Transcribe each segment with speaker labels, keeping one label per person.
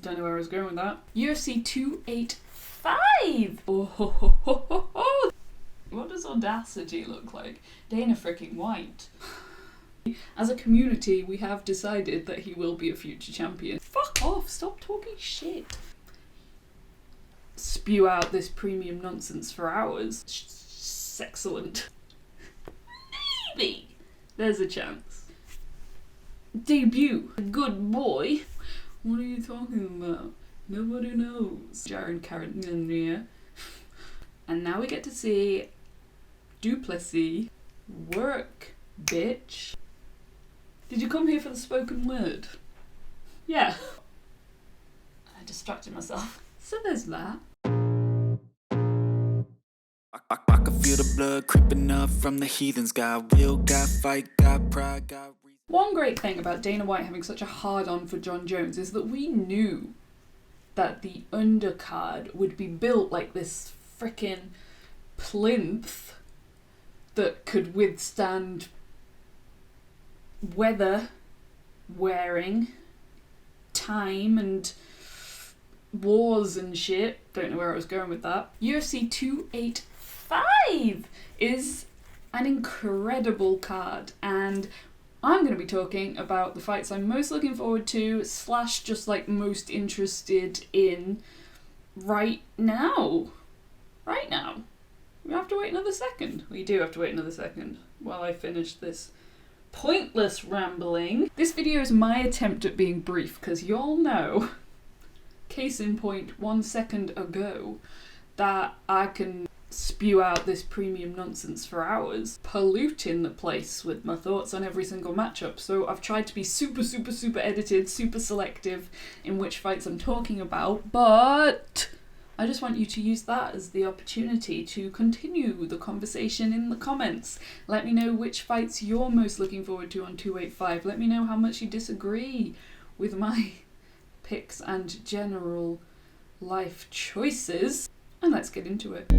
Speaker 1: Don't know where I was going with that. UFC 285! Oh, ho, ho, ho, ho, ho. What does audacity look like? Dana freaking White. As a community, we have decided that he will be a future champion. Fuck off, stop talking shit. Spew out this premium nonsense for hours. Excellent. Maybe there's a chance. Debut. Good boy. What are you talking about? Nobody knows. Jaron Carragher. And now we get to see Plessis work, bitch. Did you come here for the spoken word? Yeah. I distracted myself. So there's that.
Speaker 2: I can feel the blood creeping up from the heathens. Got will, got fight, got pride, got reason.
Speaker 1: One great thing about Dana White having such a hard-on for Jon Jones is that we knew that the undercard would be built like this frickin' plinth that could withstand weather, wearing, time, and wars and shit. Don't know where I was going with that. UFC 285 is an incredible card, and I'm going to be talking about the fights I'm most looking forward to / just like most interested in right now. Right now. We have to wait another second. We do have to wait another second while I finish this pointless rambling. This video is my attempt at being brief, because y'all know, case in point 1 second ago, that I can spew out this premium nonsense for hours, polluting the place with my thoughts on every single matchup. So I've tried to be super edited, super selective in which fights I'm talking about, but I just want you to use that as the opportunity to continue the conversation in the comments. Let me know which fights you're most looking forward to on 285. Let me know how much you disagree with my picks and general life choices. And let's get into it.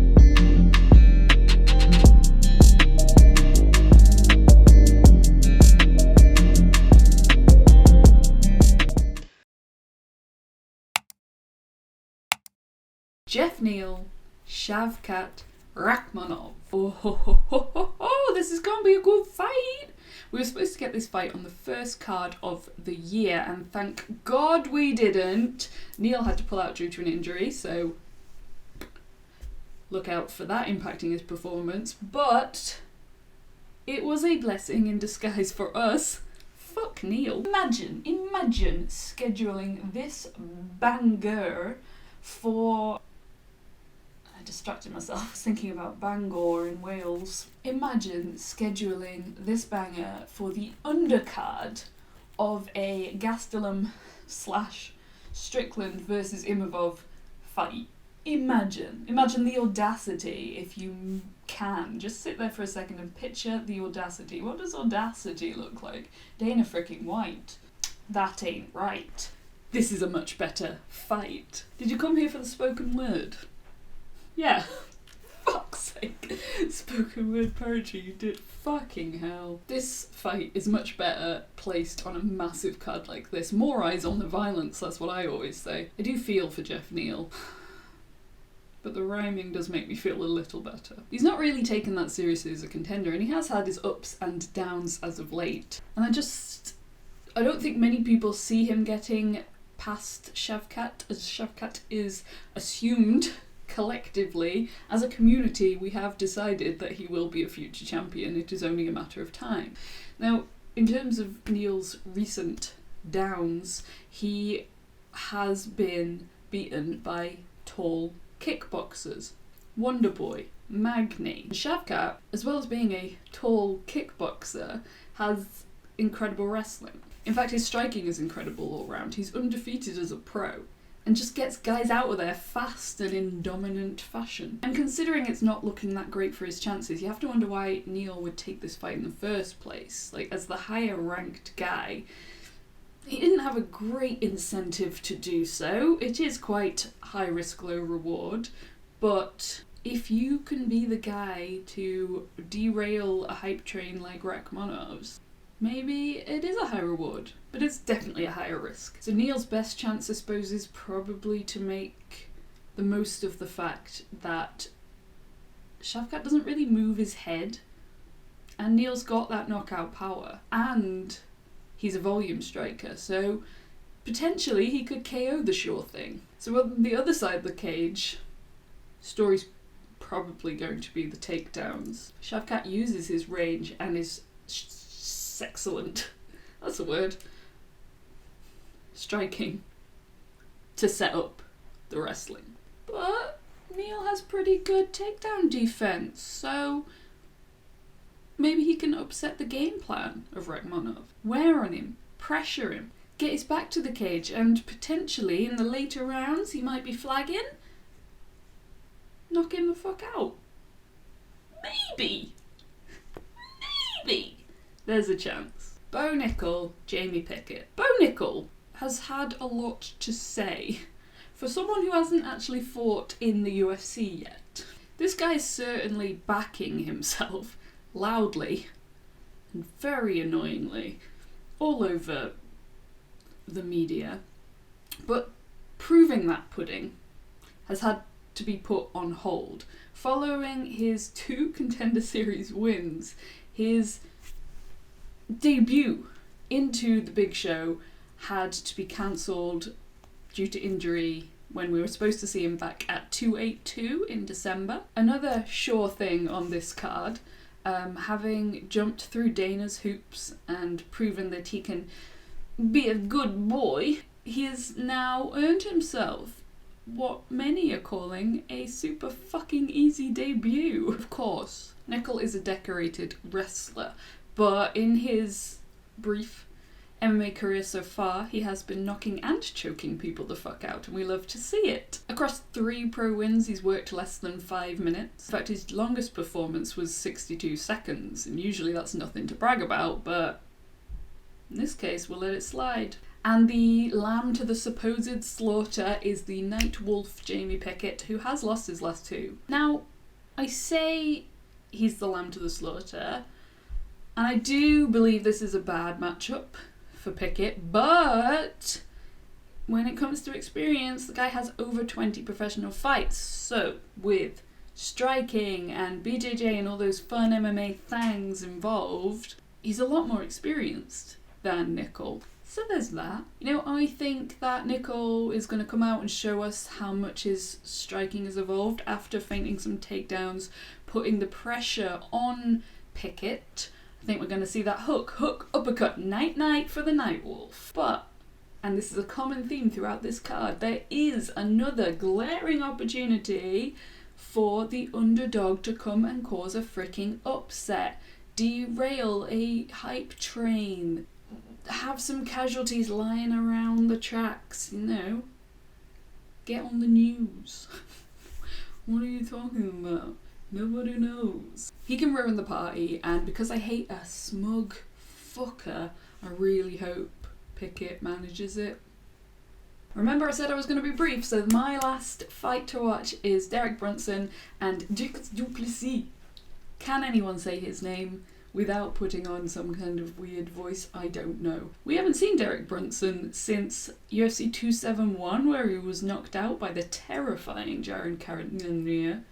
Speaker 1: Geoff Neal, Shavkat Rakhmonov. Oh, this is gonna be a good fight. We were supposed to get this fight on the first card of the year, and thank God we didn't. Neal had to pull out due to an injury, so look out for that impacting his performance. But it was a blessing in disguise for us. Fuck Neal. Imagine scheduling this banger for... I distracted myself. I was thinking about Bangor in Wales. Imagine scheduling this banger for the undercard of a Gastelum / Strickland versus Imavov fight. Imagine the audacity, if you can. Just sit there for a second and picture the audacity. What does audacity look like? Dana freaking White. That ain't right. This is a much better fight. Did you come here for the spoken word? Yeah. Fuck's sake. Spoken word poetry, you did. Fucking hell. This fight is much better placed on a massive card like this. More eyes on the violence, that's what I always say. I do feel for Geoff Neal, but the rhyming does make me feel a little better. He's not really taken that seriously as a contender, and he has had his ups and downs as of late. And I don't think many people see him getting past Shavkat, as Shavkat is assumed collectively. As a community, we have decided that he will be a future champion. It is only a matter of time. Now, in terms of Neal's recent downs, he has been beaten by tall kickboxers. Wonderboy, Magni. Shavkat, as well as being a tall kickboxer, has incredible wrestling. In fact, his striking is incredible all round. He's undefeated as a pro and just gets guys out of there fast and in dominant fashion. And considering it's not looking that great for his chances, you have to wonder why Neal would take this fight in the first place. Like, as the higher ranked guy, he didn't have a great incentive to do so. It is quite high risk, low reward, but if you can be the guy to derail a hype train like Rakhmonov's, maybe it is a high reward, but it's definitely a higher risk. So Neal's best chance, I suppose, is probably to make the most of the fact that Shavkat doesn't really move his head, and Neal's got that knockout power, and he's a volume striker, so potentially he could KO the sure thing. So on the other side of the cage, story's probably going to be the takedowns. Shavkat uses his range and is excellent, that's a word, striking to set up the wrestling. But Neal has pretty good takedown defense, so maybe he can upset the game plan of Rakhmonov. Wear on him, pressure him, get his back to the cage, and potentially in the later rounds he might be flagging, knock him the fuck out. Maybe. There's a chance. Bo Nickal, Jamie Pickett. Bo Nickal has had a lot to say for someone who hasn't actually fought in the UFC yet. This guy is certainly backing himself loudly and very annoyingly all over the media, but proving that pudding has had to be put on hold. Following his 2 Contender Series wins, his debut into the big show had to be cancelled due to injury when we were supposed to see him back at 282 in December. Another sure thing on this card, having jumped through Dana's hoops and proven that he can be a good boy, he has now earned himself what many are calling a super fucking easy debut. Of course, Nickal is a decorated wrestler, but in his brief MMA career so far, he has been knocking and choking people the fuck out, and we love to see it. Across 3 pro wins, he's worked less than 5 minutes. In fact, his longest performance was 62 seconds, and usually that's nothing to brag about, but in this case, we'll let it slide. And the lamb to the supposed slaughter is the Night Wolf Jamie Pickett, who has lost his last 2. Now, I say he's the lamb to the slaughter, and I do believe this is a bad matchup for Pickett, but when it comes to experience, the guy has over 20 professional fights, so with striking and BJJ and all those fun MMA things involved, he's a lot more experienced than Nickal. So there's that. You know, I think that Nickal is going to come out and show us how much his striking has evolved after feinting some takedowns, putting the pressure on Pickett. I think we're going to see that hook, uppercut, night for the Night Wolf. But, and this is a common theme throughout this card, there is another glaring opportunity for the underdog to come and cause a freaking upset, derail a hype train, have some casualties lying around the tracks, you know. Get on the news. What are you talking about? Nobody knows. He can ruin the party, and because I hate a smug fucker, I really hope Pickett manages it. Remember I said I was going to be brief, so my last fight to watch is Derek Brunson and Dricus du Plessis. Can anyone say his name without putting on some kind of weird voice? I don't know. We haven't seen Derek Brunson since UFC 271, where he was knocked out by the terrifying Jared Cannonier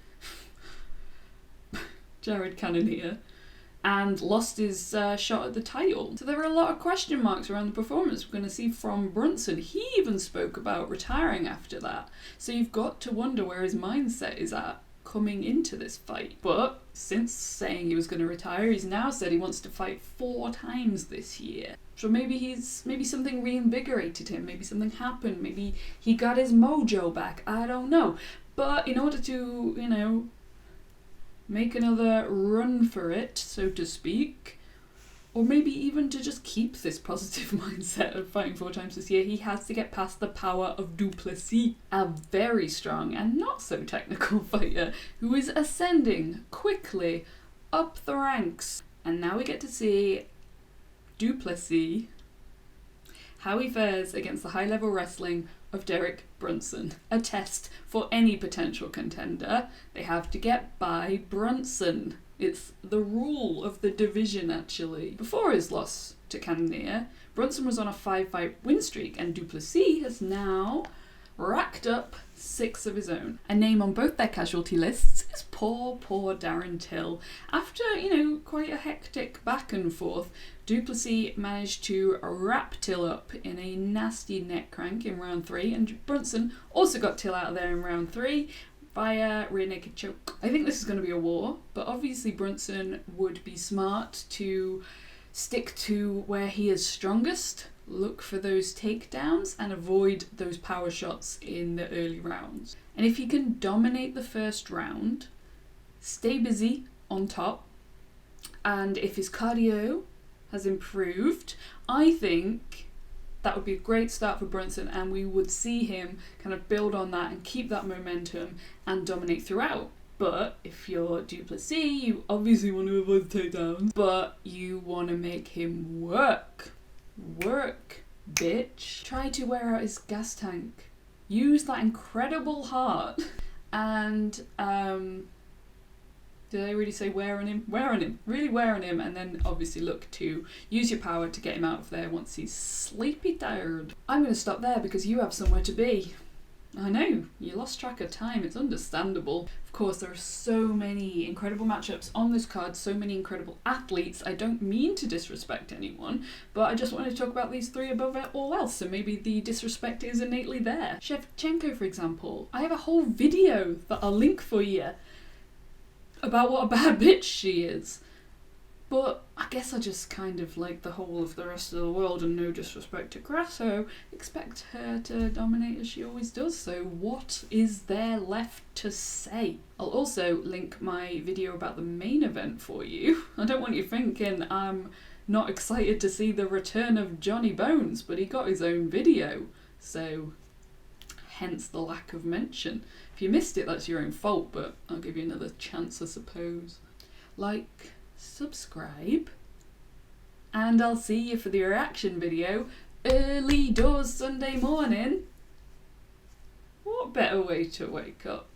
Speaker 1: and lost his shot at the title. So there are a lot of question marks around the performance we're going to see from Brunson. He even spoke about retiring after that. So you've got to wonder where his mindset is at coming into this fight. But since saying he was going to retire, he's now said he wants to fight 4 times this year. So maybe something reinvigorated him, maybe something happened, maybe he got his mojo back, I don't know. But in order to, you know, make another run for it, so to speak, or maybe even to just keep this positive mindset of fighting 4 times this year, he has to get past the power of du Plessis, a very strong and not so technical fighter who is ascending quickly up the ranks. And now we get to see du Plessis, how he fares against the high-level wrestling of Derek Brunson. A test for any potential contender. They have to get by Brunson. It's the rule of the division, actually. Before his loss to Cannonier, Brunson was on a 5-fight win streak, and du Plessis has now racked up 6 of his own. A name on both their casualty lists is poor Darren Till. After, quite a hectic back and forth, du Plessis managed to wrap Till up in a nasty neck crank in round 3, and Brunson also got Till out of there in round 3 via rear naked choke. I think this is going to be a war, but obviously Brunson would be smart to stick to where he is strongest, look for those takedowns and avoid those power shots in the early rounds. And if he can dominate the first round, stay busy on top, and if his cardio has improved, I think that would be a great start for Brunson, and we would see him kind of build on that and keep that momentum and dominate throughout. But if you're du Plessis, you obviously want to avoid the takedowns, but you want to make him work. Work, bitch. Try to wear out his gas tank. Use that incredible heart. And, did I really say wear on him? Wear on him. Really wear on him, and then obviously look to use your power to get him out of there once he's sleepy tired. I'm going to stop there because you have somewhere to be. I know, you lost track of time, it's understandable. Of course, there are so many incredible matchups on this card, so many incredible athletes. I don't mean to disrespect anyone, but I just wanted to talk about these 3 above all else, so maybe the disrespect is innately there. Shevchenko, for example, I have a whole video that I'll link for you about what a bad bitch she is. But I guess I just kind of like the whole of the rest of the world, and no disrespect to Grasso, expect her to dominate as she always does, so what is there left to say? I'll also link my video about the main event for you. I don't want you thinking I'm not excited to see the return of Jonny Bones, but he got his own video, so hence the lack of mention. If you missed it, that's your own fault, but I'll give you another chance, I suppose. Like, subscribe, and I'll see you for the reaction video early doors Sunday morning. What better way to wake up?